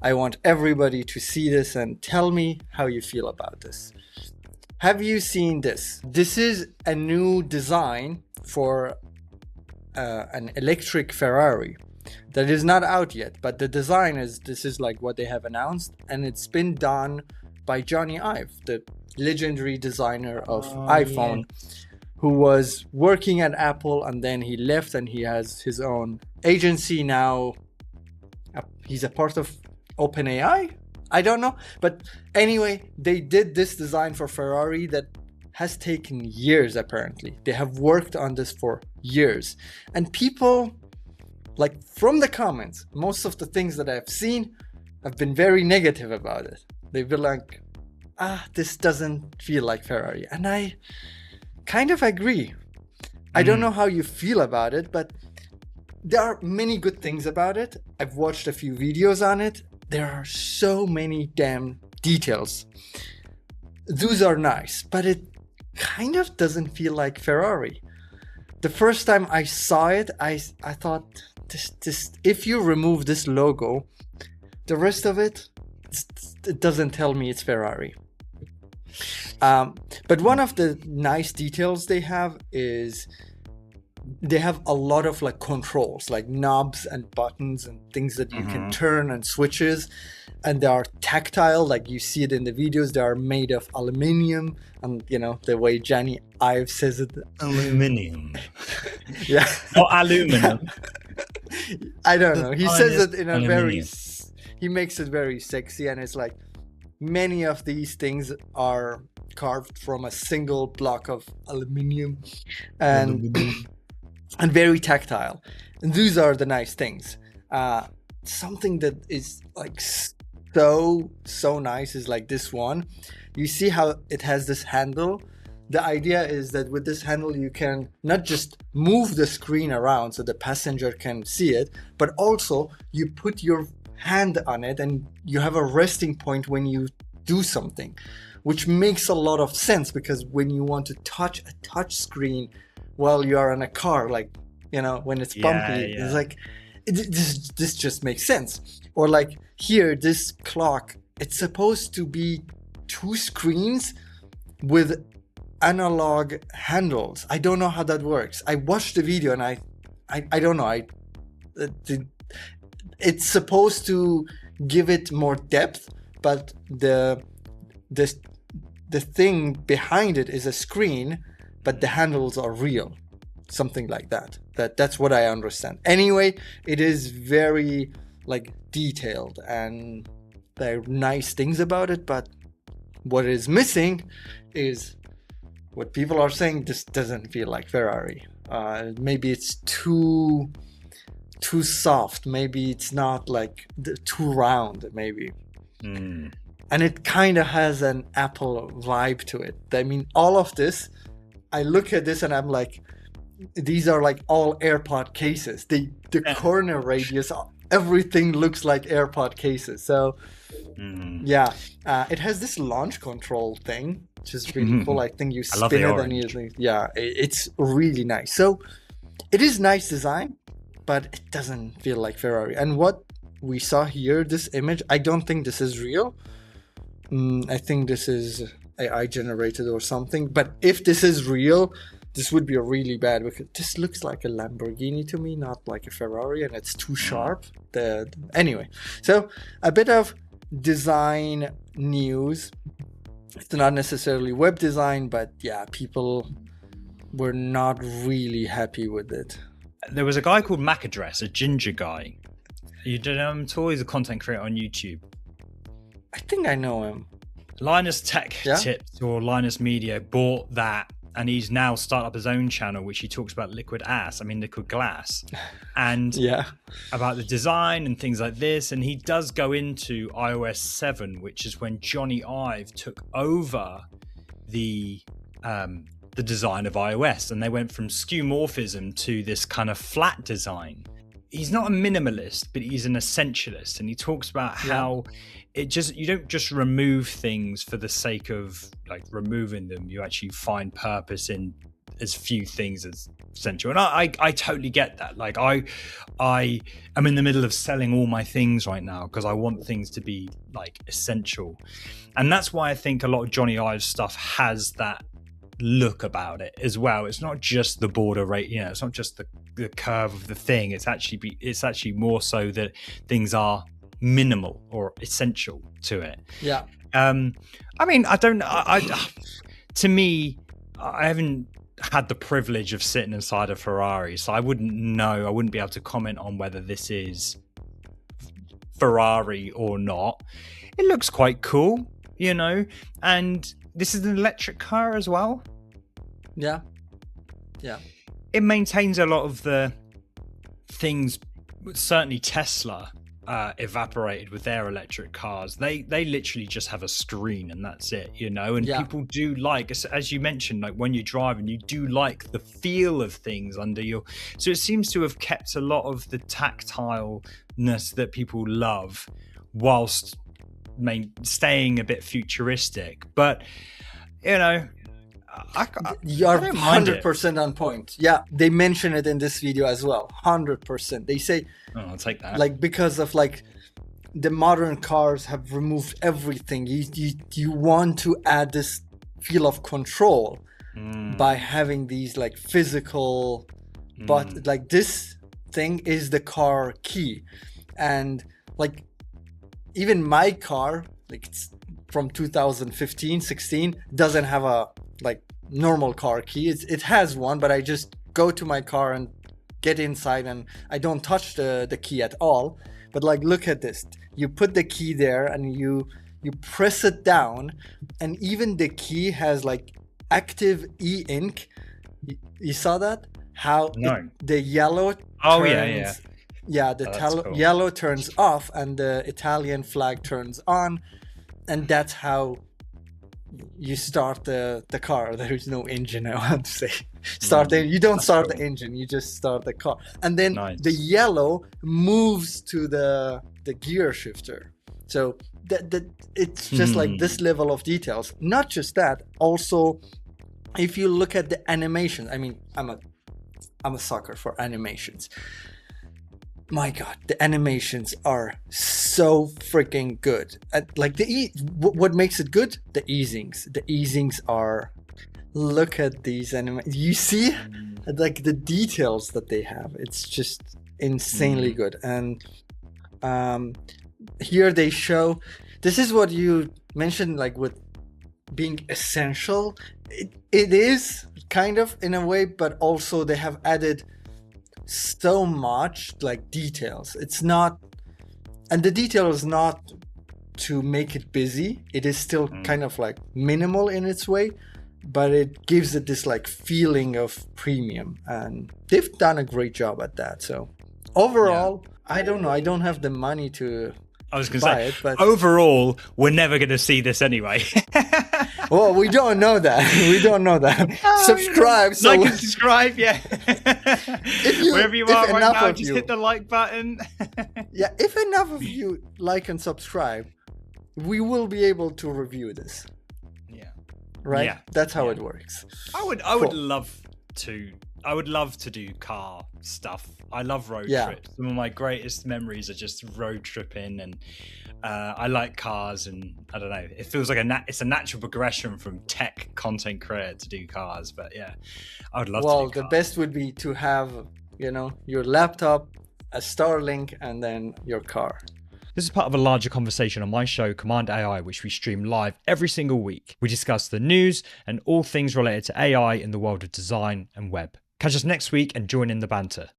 I want everybody to see this and tell me how you feel about this. Have you seen this? This is a new design for an electric Ferrari that is not out yet, but the design this is like what they have announced, and it's been done by Jony Ive, the legendary designer of iPhone, who was working at Apple, and then he left and he has his own agency now. He's a part of OpenAI? I don't know. But anyway, they did this design for Ferrari that has taken years, apparently. They have worked on this for years. And people, like from the comments, most of the things that I've seen have been very negative about it. They've been like, this doesn't feel like Ferrari. And I kind of agree. I don't know how you feel about it, but there are many good things about it. I've watched a few videos on it. There are so many damn details. Those are nice, but it kind of doesn't feel like Ferrari. The first time I saw it, I thought, this if you remove this logo, the rest of it doesn't tell me it's Ferrari. But one of the nice details they have is they have a lot of like controls, like knobs and buttons and things that you can turn and switches, and they are tactile, like you see it in the videos. They are made of aluminium, and you know the way Jony Ive says it, aluminium. Yeah, not aluminum. I don't know. He says it in a aluminium. He makes it very sexy, and it's like many of these things are carved from a single block of aluminium, and very tactile. And these are the nice things. Something that is like so nice is like this one. You see how it has this handle? The idea is that with this handle you can not just move the screen around so the passenger can see it, but also you put your hand on it and you have a resting point when you do something, which makes a lot of sense, because when you want to touch a touch screen while you are in a car, like, you know, when it's bumpy, it's like, this just makes sense. Or like here, this clock, it's supposed to be 2 screens with analog handles. I don't know how that works. I watched the video and I don't know. It's supposed to give it more depth, but the thing behind it is a screen, but the handles are real. Something like that. That's what I understand. Anyway, it is very like detailed and there are nice things about it, but what is missing is what people are saying. This doesn't feel like Ferrari. Maybe it's too soft. Maybe it's not like too round. Maybe. And it kind of has an Apple vibe to it. I mean, all of this, I look at this and I'm like, these are like all AirPod cases. The corner radius, everything looks like AirPod cases. So yeah, it has this launch control thing, which is really cool. I think you spin it and you, yeah, it's really nice. So it is nice design, but it doesn't feel like Ferrari. And what we saw here, this image, I don't think this is real. I think this is AI generated or something. But if this is real, this would be a really bad, because this looks like a Lamborghini to me, not like a Ferrari, and it's too sharp. Anyway, so a bit of design news. It's not necessarily web design, but yeah, people were not really happy with it. There was a guy called MacAddress, a ginger guy. You don't know him at all? He's a content creator on YouTube. I think I know him. Linus Tech Tips or Linus Media bought that, and he's now started up his own channel, which he talks about liquid glass, and about the design and things like this. And he does go into iOS 7, which is when Jony Ive took over the design of iOS, and they went from skeuomorphism to this kind of flat design. He's not a minimalist, but he's an essentialist, and he talks about how you don't just remove things for the sake of like removing them. You actually find purpose in as few things as essential. And I totally get that. Like I am in the middle of selling all my things right now because I want things to be like essential. And that's why I think a lot of Jony Ive's stuff has that look about it as well. It's not just the border rate, you know, it's not just the curve of the thing. It's actually more so that things are minimal or essential to it. Yeah. I mean, to me, I haven't had the privilege of sitting inside a Ferrari, so I wouldn't know. I wouldn't be able to comment on whether this is Ferrari or not. It looks quite cool, you know, and this is an electric car as well. Yeah. Yeah. It maintains a lot of the things, certainly Tesla evaporated with their electric cars. They literally just have a screen and that's it, you know. And people do like, as you mentioned, like when you drive and you do like the feel of things under your, so it seems to have kept a lot of the tactileness that people love whilst staying a bit futuristic. But you know, you're 100% on point. Yeah, they mention it in this video as well. 100%. They say, oh, I'll take that. Like, because of like the modern cars have removed everything. You want to add this feel of control by having these like physical, but like this thing is the car key. And like even my car, like it's from 2015, 16, doesn't have a like normal car key. It has one, but I just go to my car and get inside and I don't touch the key at all. But like, look at this. You put the key there and you press it down, and even the key has like active e-ink. You saw that? How the yellow turns, yellow turns off and the Italian flag turns on, and that's how you start the car. There is no engine, I want to say. You don't start the engine, you just start the car. And then the yellow moves to the gear shifter. So that it's just like this level of details. Not just that, also if you look at the animation, I mean, I'm a sucker for animations. My God, the animations are so freaking good. Like what makes it good? The easings. The easings are, look at these animations. You see like the details that they have. It's just insanely good. And here they show, this is what you mentioned, like with being essential. It is kind of in a way, but also they have added so much like details. It's not, and the detail is not to make it busy. It is still kind of like minimal in its way, but it gives it this like feeling of premium, and they've done a great job at that. So overall, I don't know, I don't have the money to buy it, but overall we're never going to see this anyway. Well, we don't know that. We don't know that. Subscribe. So like and subscribe, yeah. Wherever you are right now, just hit the like button. Yeah, if enough of you like and subscribe, we will be able to review this. Yeah. Right? Yeah. That's how it works. I would love to do car stuff. I love road trips. Some of my greatest memories are just road tripping, and I like cars, and I don't know, it feels like it's a natural progression from tech content creator to do cars. But yeah, I would love to do cars. The best would be to have, you know, your laptop, a Starlink, and then your car. This is part of a larger conversation on my show, Cmd+AI, which we stream live every single week. We discuss the news and all things related to AI in the world of design and web. Catch us next week and join in the banter.